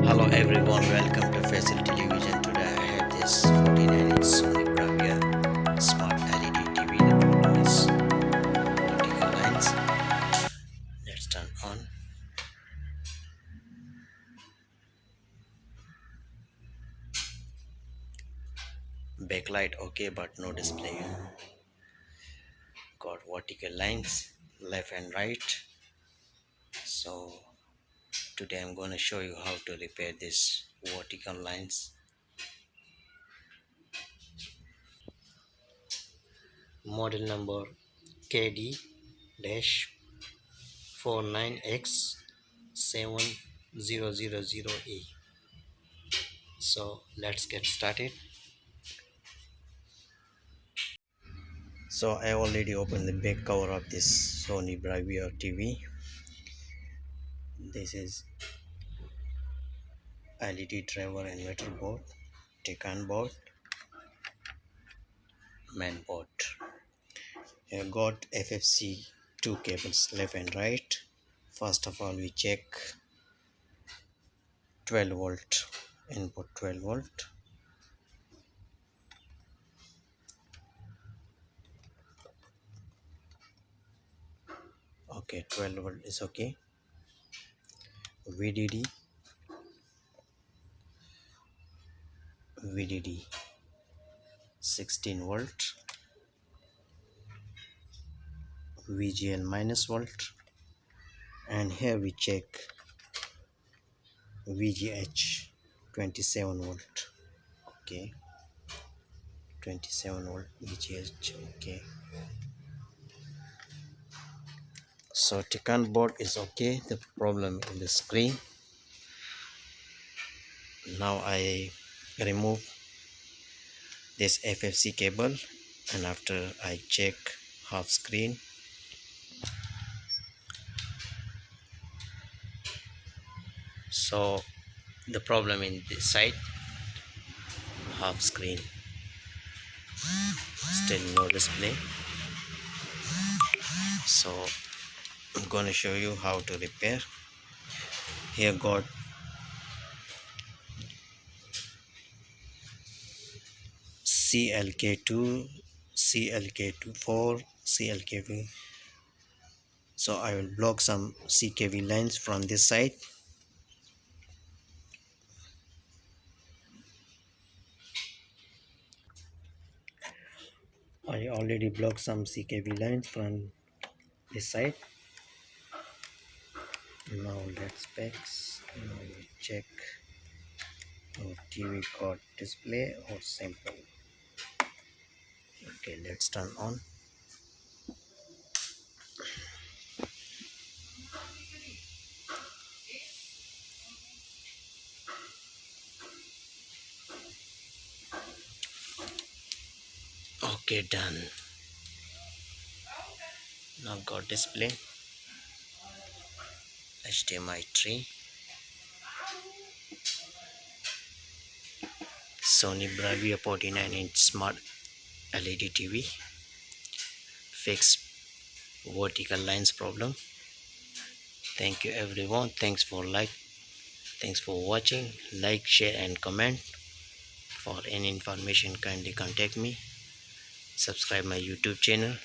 Hello everyone, welcome to Facil Television. Today I have this 49-inch Sony Bravia Smart LED TV. The problem is vertical lines. Let's turn on. Backlight okay, but no display. Got vertical lines left and right. So today I'm going to show you how to repair this vertical lines. Model number KD-49X7000E. So let's get started. So I already opened the back cover of this Sony Bravia TV. This is LED driver and inverter board, Tican board, main board. I got FFC 2 cables left and right. First of all, we check 12 volt input, 12 volt. Okay, 12 volt is okay. VDD 16 volt, VGL minus volt, and here we check VGH 27 volt. Okay, 27 volt VGH. Okay, so Tican board is okay. The problem in the screen. Now I remove this FFC cable, and after I check half screen, so the problem in this side, half screen, still no display. So I'm gonna show you how to repair. Here got CLK2, CLK24, CLKV. So I will block some CKV lines from this side. I already blocked some CKV lines from this side. Now let's specs. Now we check our TV got display or sample. Okay, let's turn on. Okay, done. Now got display, HDMI 3, Sony Bravia 49-inch Smart LED TV, fix vertical lines problem. Thank you everyone. Thanks for watching. Like, share and comment. For any information, kindly contact me. Subscribe my YouTube channel.